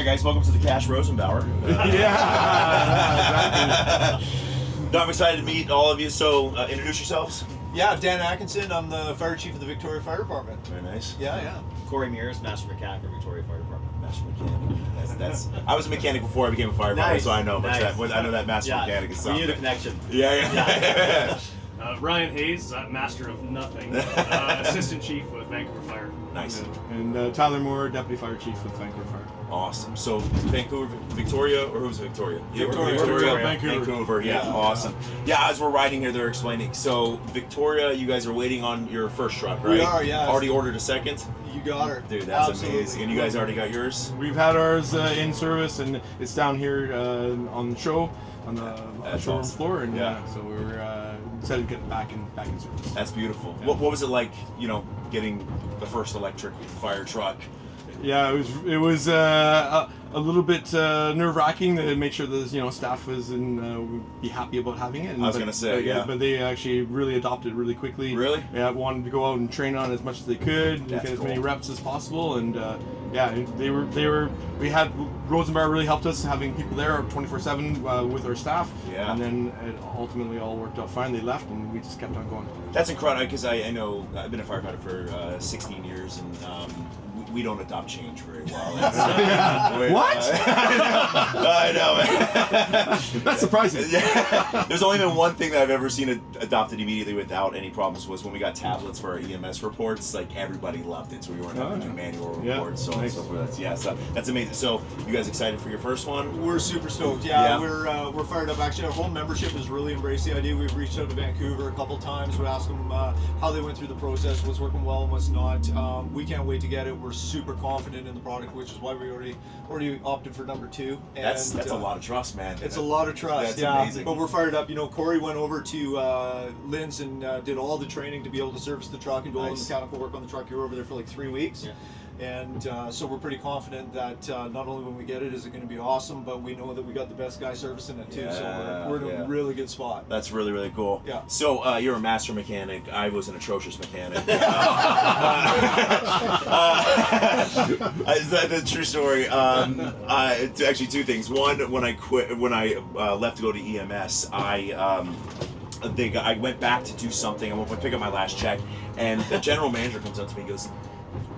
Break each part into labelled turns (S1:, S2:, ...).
S1: Alright guys, welcome to the Cash Rosenbauer. No, I'm excited to meet all of you, so introduce yourselves.
S2: Yeah, Dan Atkinson, I'm the Fire Chief of the Victoria Fire Department.
S1: Very nice.
S2: Yeah.
S3: Corey Mears, Master Mechanic for Victoria Fire Department.
S1: Master Mechanic. That's I was a mechanic before I became a firefighter,
S3: Nice.
S1: so I know
S3: Nice.
S1: I know that Master Mechanic is
S3: We
S1: something.
S3: knew the connection.
S1: Yeah.
S4: Ryan Hayes, Master of Nothing, Assistant Chief with Vancouver Fire.
S1: Nice.
S5: And Tyler Moore, Deputy Fire Chief with Vancouver Fire.
S1: Awesome. So Vancouver, Victoria, or who's Victoria?
S2: Victoria.
S1: Vancouver. Yeah, awesome. Yeah, as we're riding here, they're explaining. So Victoria, you guys are waiting on your first truck, right?
S2: We are, yeah.
S1: Already ordered a second?
S2: You got her.
S1: Dude, that's
S2: Absolutely
S1: amazing. And you guys already got yours?
S5: We've had ours in service, and it's down here on the show, on the showroom
S1: awesome.
S5: floor, and
S1: Yeah.
S5: so we're excited to get back in service.
S1: That's beautiful.
S5: Yeah.
S1: What was it like, you know, getting the first electric fire truck?
S5: Yeah, it was a little bit nerve-wracking to make sure that staff was would be happy about having it.
S1: I was gonna say, yeah.
S5: But they actually really adopted really quickly.
S1: Really?
S5: Yeah, wanted to go out and train on it as much as they could, and
S1: That's
S5: get as
S1: cool.
S5: many reps as possible, and yeah, we had Rosenbauer really helped us having people there 24/7 with our staff.
S1: Yeah.
S5: And then it ultimately all worked out fine. They left, and we just kept on going.
S1: That's incredible, because I know I've been a firefighter for 16 years, and we don't adopt change very well.
S5: What?
S1: I know, man.
S5: That's surprising.
S1: Yeah. There's only been one thing that I've ever seen adopted immediately without any problems was when we got tablets for our EMS reports. Like, everybody loved it, so we weren't having to do manual reports, so on and so forth. So that's amazing. So you guys excited for your first one?
S2: We're super stoked. Yeah. We're fired up. Actually, our whole membership has really embraced the idea. We've reached out to Vancouver a couple times. We asked them how they went through the process, what's working well and what's not. We can't wait to get it. We're super confident in the product, which is why we already opted for number 2. And
S1: That's a lot of trust, man.
S2: It's a lot of trust.
S1: That's amazing.
S2: But we're fired up. You know, Corey went over to Lynn's and did all the training to be able to service the truck and do all the mechanical work on the truck. You were over there for like 3 weeks.
S3: Yeah.
S2: And so we're pretty confident that not only when we get it is it going to be awesome, but we know that we got the best guy servicing it too.
S1: Yeah,
S2: So we're in a really good spot.
S1: That's really, really cool.
S2: Yeah.
S1: So you're a master mechanic. I was an atrocious mechanic. Is that the true story? Actually, 2 things. One, when I left to go to EMS, I went back to do something. I went to pick up my last check, and the general manager comes up to me and goes,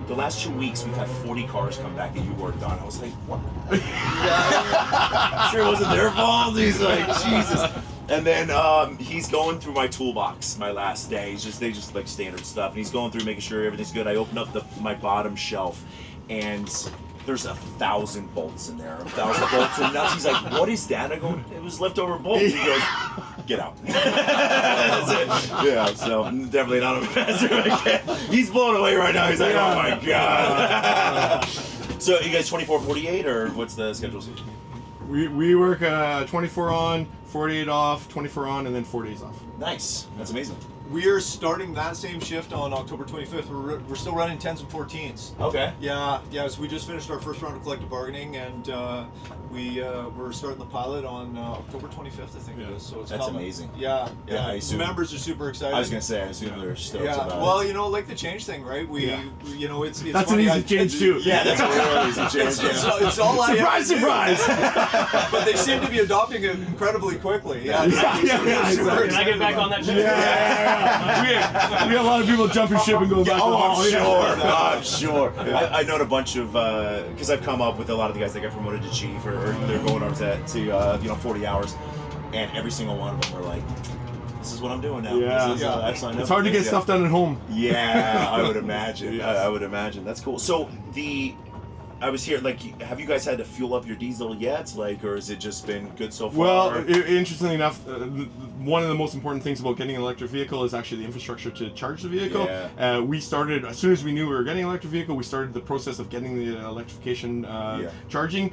S1: "The last 2 weeks, we've had 40 cars come back that you worked on." I was like, "What?" Sure it wasn't their fault. He's like, Jesus. And then he's going through my toolbox my last day. They just like standard stuff, and he's going through making sure everything's good. I open up my bottom shelf, and there's 1,000 bolts in there. 1,000 bolts and nuts. He's like, "What is that?" I go, "It was leftover bolts." He goes, "Get out." That's it. Yeah, so definitely not a master mechanic. He's blown away right now. He's like, "Oh my God." So you guys 24/48, or what's the schedule?
S5: We work 24 on, 48 off, 24 on, and then 4 days off.
S1: Nice. That's amazing.
S2: We are starting that same shift on October 25th. We're still running 10s and 14s.
S1: Okay.
S2: Yeah. So we just finished our first round of collective bargaining, and we're starting the pilot on October 25th, I think it is. So it's
S1: That's
S2: coming.
S1: amazing.
S2: Yeah.
S1: I assume.
S2: Members are super excited.
S1: I was gonna say, I assume they're stoked about it.
S2: Well, you know, like the change thing, right? You know, it's
S5: That's
S2: funny,
S5: an easy change too.
S1: Yeah, that's a real easy change.
S2: It's all I have to do.
S5: Surprise!
S2: But they seem to be adopting it incredibly quickly. Yeah.
S5: Yeah,
S4: Can I get back on that ship?
S5: We got a lot of people jumping ship and going back.
S1: I'm sure. I've known a bunch of, because I've come up with a lot of the guys that got promoted to chief, or they're going over to 40 hours, and every single one of them are like, "This is what I'm doing now."
S5: Yeah.
S1: This is, I've signed up
S5: It's hard
S1: for
S5: to get
S1: this.
S5: stuff done at home.
S1: Yeah, I would imagine.
S5: Yes.
S1: I would imagine. That's cool. So I was here. Like, have you guys had to fuel up your diesel yet? Like, or has it just been good so far?
S5: Well, interestingly enough, one of the most important things about getting an electric vehicle is actually the infrastructure to charge the vehicle.
S1: Yeah.
S5: We started, as soon as we knew we were getting an electric vehicle, we started the process of getting the electrification charging.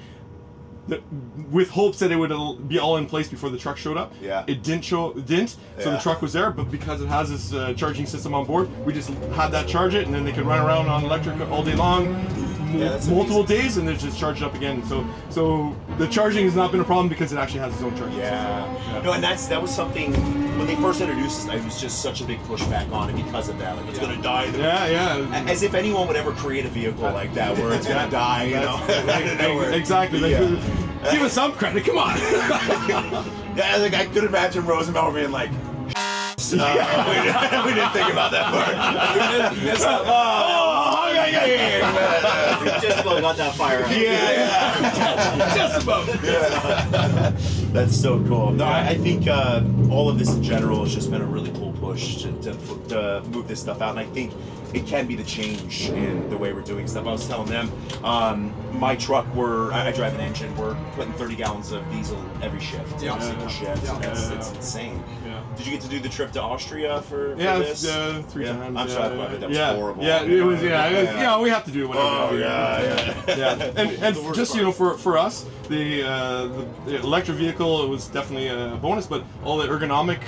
S5: With hopes that it would be all in place before the truck showed up.
S1: Yeah.
S5: It didn't. So the truck was there, but because it has this charging system on board, we just had that charge it, and then they could run around on electric all day long. multiple days, and then just charge it up again. So the charging has not been a problem because it actually has its own charging system.
S1: Yeah. No, and that was something when they first introduced it. It was just such a big pushback on it because of that. Like it's gonna die.
S5: Yeah.
S1: As if anyone would ever create a vehicle like that where it's gonna die. You know.
S5: Exactly. Give us some credit. Come on.
S1: Yeah, like I could imagine Rosenbauer being like. We didn't think about that part. We just
S3: about got that fire out.
S1: Yeah. Just about. Yeah. That's so cool. No, I think all of this in general has just been a really cool push to move this stuff out, and I think it can be the change in the way we're doing stuff. I was telling them, my truck, I drive an engine, we're putting 30 gallons of diesel every shift, every single shift. It's insane. Did you get to do the trip to Austria for this?
S5: 3 times.
S1: I'm sorry about that. Was horrible.
S5: Yeah, it was. Yeah, we have to do whatever.
S1: Oh yeah.
S5: And just for us, the electric vehicle was definitely a bonus, but all the ergonomic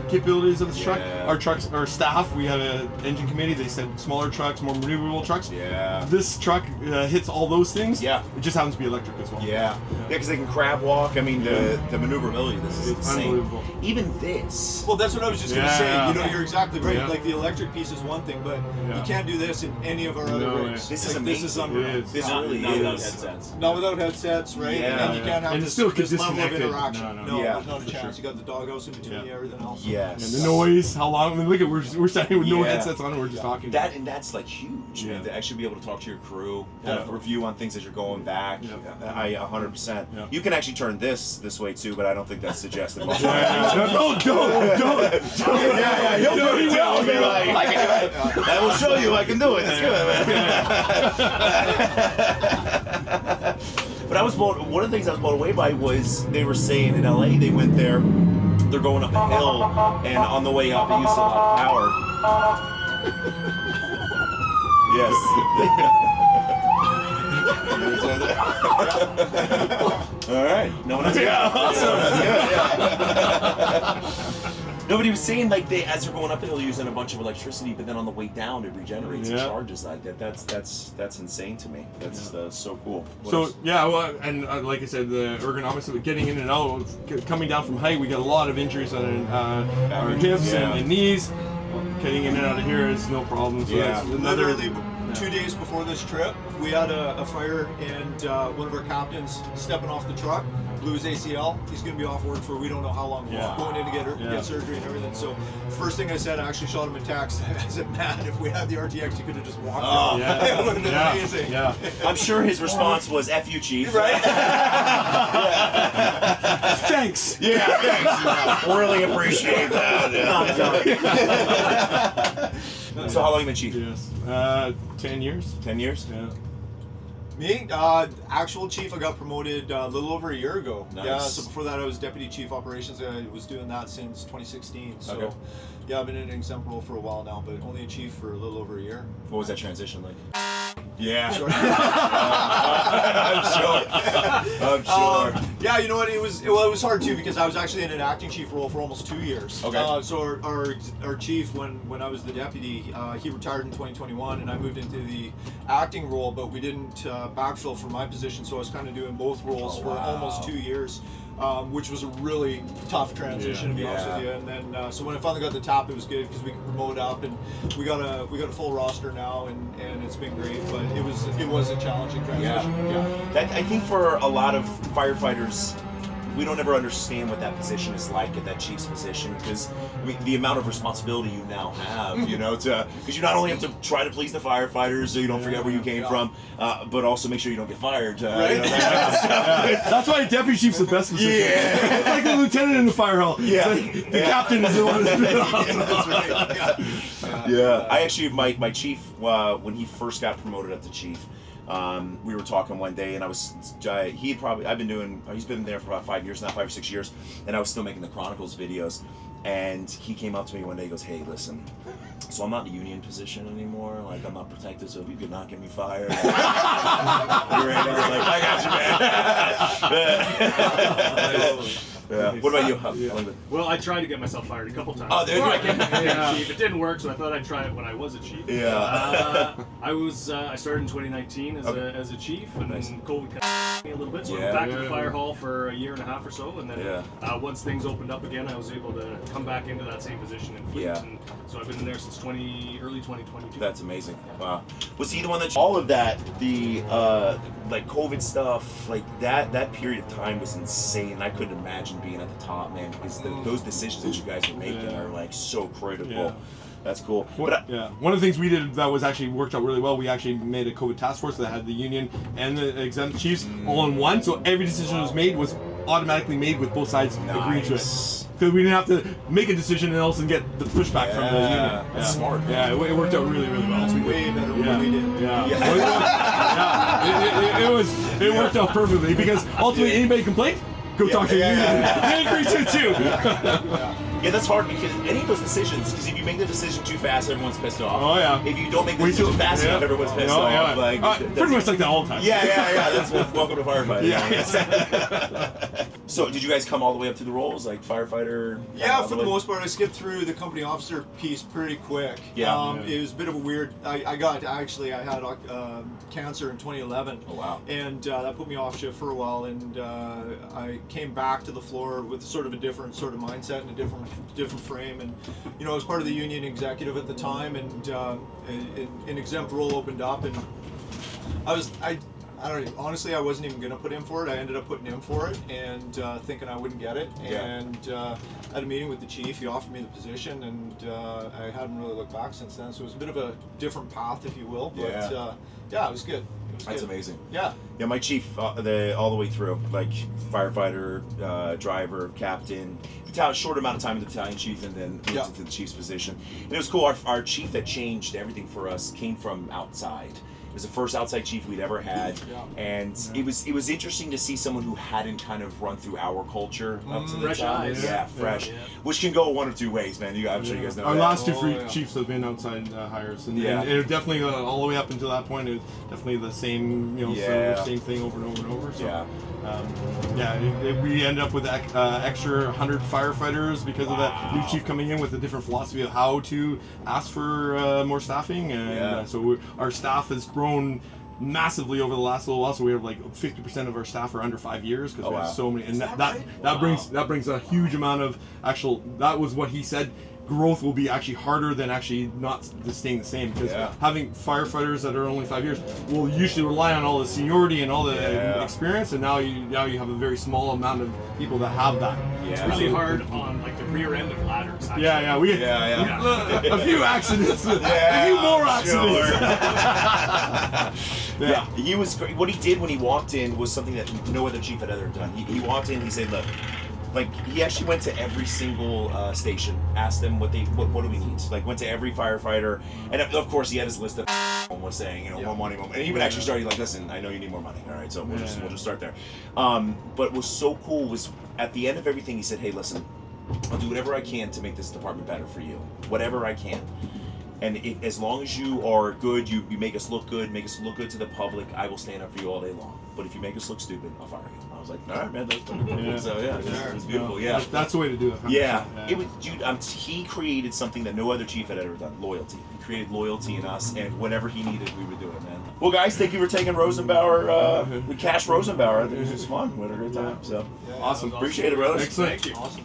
S5: capabilities of this truck, our staff, we had an engine committee. They said smaller trucks, more maneuverable trucks.
S1: Yeah.
S5: This truck hits all those things.
S1: Yeah.
S5: It just happens to be electric as well.
S1: Yeah, because they can crab walk. I mean, the maneuverability. This is insane.
S5: Unbelievable.
S1: Even this.
S2: Well, that's what I was just going to say. You know, you're exactly right.
S5: Yeah.
S2: Like the electric piece is one thing, but you can't do this in any of our other rigs.
S1: This is amazing.
S2: This is unreal.
S1: This really
S3: not without
S1: is.
S3: headsets.
S2: Not without headsets, right?
S1: Yeah.
S2: And you can't have
S5: And
S2: this,
S5: still
S2: this level of
S5: disconnected.
S2: interaction.
S5: No,
S2: there's not a chance. You got the doghouse in between everything else.
S1: Yes.
S5: And the noise, how long? I mean, look at we're standing with no headsets on, and we're just talking.
S1: That's like huge. Man, to actually be able to talk to your crew, have a review on things as you're going back. I 100%. You can actually turn this way too, but I don't think that's suggested.
S5: No, don't.
S1: Yeah, he'll do it. I can do it. I will show you I can do it. It's good, man. But one of the things I was blown away by was they were saying in LA they went there, they're going up a hill, and on the way up it used a lot of power. Yes. All right. No one else. Yeah. Awesome. That's good. No, but he was saying like as they're going up the hill, using a bunch of electricity, but then on the way down, it regenerates and charges like that. That's insane to me. That's so cool.
S5: And like I said, the ergonomics of it, getting in and out, coming down from height, we got a lot of injuries on our hips and knees. Getting in and out of here is no problem. So that's another.
S2: Literally 2 days before this trip, we had a fire, and one of our captains stepping off the truck blew his ACL. He's going to be off work for we don't know how long. Going in to get surgery and everything. So first thing I said, I actually shot him a text. I said, "Man, if we had the RTX, you could have just walked." It would have been amazing.
S5: Yeah.
S1: I'm sure his response was "F you, chief."
S2: Right?
S5: Thanks.
S1: Yeah, thanks. Really appreciate that. So how long you been chief?
S5: Yes. 10 years.
S1: 10 years?
S5: Yeah.
S2: Me, actual chief, I got promoted a little over a year ago.
S1: Nice.
S2: Yeah, so before that I was deputy chief operations. I was doing that since 2016. So yeah, I've been in an exempt role for a while now, but only a chief for a little over a year.
S1: What was that transition like? Yeah. I'm sure.
S2: Yeah, you know what? It was hard too because I was actually in an acting chief role for almost 2 years.
S1: Okay.
S2: So our chief, when I was the deputy, he retired in 2021, and I moved into the acting role, but we didn't backfill for my position, so I was kind of doing both roles for almost 2 years. Which was a really tough transition to be honest with you. And then so when I finally got the top, it was good because we could promote up, and we got a full roster now, and it's been great. But it was a challenging transition.
S1: That, I think for a lot of firefighters, we don't ever understand what that position is like at that chief's position, because I mean, the amount of responsibility you now have, you know, because you not only have to try to please the firefighters so you don't forget where you came from, but also make sure you don't get fired.
S2: Right.
S1: You know, that
S5: That's why deputy chief's the best position. It's like the lieutenant in the fire hall.
S1: Yeah.
S5: Like the captain is the one that's been awesome.
S2: That's right.
S1: I actually, my chief, when he first got promoted up to chief, we were talking one day, and he's been there for about 5 years now, 5 or 6 years, and I was still making the Chronicles videos, and he came up to me one day, he goes, "Hey, listen, so I'm not in a union position anymore, like I'm not protected, so if you could not get me fired." You're right, like, I got you, man. Yeah. What about you?
S4: Well, I tried to get myself fired a couple times.
S1: Oh, there you go.
S4: Chief. It didn't work, so I thought I'd try it when I was a chief.
S1: Yeah.
S4: I started in 2019 as a chief, and then COVID cut me a little bit, so I went back to the fire hall for a year and a half or so, and then once things opened up again, I was able to come back into that same position in fleet, and so I've been in there since early 2022.
S1: That's amazing. Wow. Was he the one that all of that, the like COVID stuff, like that period of time was insane. I couldn't imagine being at the top, man, because those decisions that you guys are making are like so critical.
S5: Yeah.
S1: That's cool.
S5: One of the things we did that was actually worked out really well, we actually made a COVID task force that had the union and the exempt chiefs all in one, so every decision that was made was automatically made with both sides agreeing to it. Because we didn't have to make a decision and also get the pushback from the union.
S1: That's smart.
S5: Yeah, it worked out really, really well.
S2: That's way better than what we did.
S5: It worked out perfectly because ultimately anybody complained, go talk to the union. They agree to it too.
S1: Yeah, that's hard because any of those decisions, because if you make the decision too fast, everyone's pissed off.
S5: Oh yeah.
S1: If you don't make the decision fast enough, everyone's pissed off.
S5: Yeah.
S1: Like,
S5: pretty much like that all the time.
S1: Yeah. That's welcome to firefighting.
S5: Yeah.
S1: So, did you guys come all the way up through the roles, like firefighter?
S2: Yeah, for the most part, I skipped through the company officer piece pretty quick.
S1: Yeah.
S2: It was a bit of a weird. I had cancer in 2011.
S1: Oh wow.
S2: And that put me off shift for a while, and I came back to the floor with sort of a different sort of mindset and a different frame. And I was part of the union executive at the time, and an exempt role opened up, and I don't know, honestly, I wasn't even going to put in for it. I ended up putting in for it and thinking I wouldn't get it. And I had a meeting with the chief. He offered me the position, and I hadn't really looked back since then. So it was a bit of a different path, if you will. But it was good.
S1: That's amazing.
S2: Yeah.
S1: Yeah, my chief, all the way through, like firefighter, driver, captain, short amount of time in the battalion chief, and then moved into the chief's position. And it was cool. Our chief that changed everything for us came from outside. It was the first outside chief we'd ever had, and it was interesting to see someone who hadn't kind of run through our culture up to the
S4: fresh
S1: top.
S4: eyes.
S1: Yeah, fresh, which can go one of two ways, man. I'm sure you guys know.
S5: Our
S1: that.
S5: last two chiefs have been outside hires, and it definitely all the way up until that point, it was definitely the same, same thing over and over and over. So, we ended up with extra 100 firefighters because of that new chief coming in with a different philosophy of how to ask for more staffing, and so our staff has grown massively over the last little while. So we have like 50% of our staff are under 5 years because we have so many, and that brings a huge amount of actual. That was what he said. Growth will be actually harder than actually not staying the same, because having firefighters that are only 5 years will usually rely on all the seniority and all the experience, and now you have a very small amount of people that have that.
S4: It's really hard on like the rear end of ladders. Actually.
S5: We a few accidents, a few more accidents.
S1: He was great. What he did when he walked in was something that no other chief had ever done. He walked in, he said, look. Like, he actually went to every single station, asked them what do we need. Like, went to every firefighter, and of course he had his list of was saying, more money, more money. And he would actually start, like, listen, I know you need more money, all right, so we'll just start there. But what was so cool was at the end of everything he said, hey, listen, I'll do whatever I can to make this department better for you, whatever I can. And as long as you are good, you make us look good to the public, I will stand up for you all day long. But if you make us look stupid, I'll fire you. I was like, all right, man, that's perfect. So it was beautiful.
S5: That's the way to do it.
S1: It was, dude. he created something that no other chief had ever done. Loyalty. He created loyalty in us, and whatever he needed, we would do it, man. Well, guys, thank you for taking Rosenbauer, Cash Rosenbauer. I think this was fun. We had a great time. So
S5: awesome.
S1: Appreciate it, brothers.
S5: Excellent.
S4: Thank you. Awesome.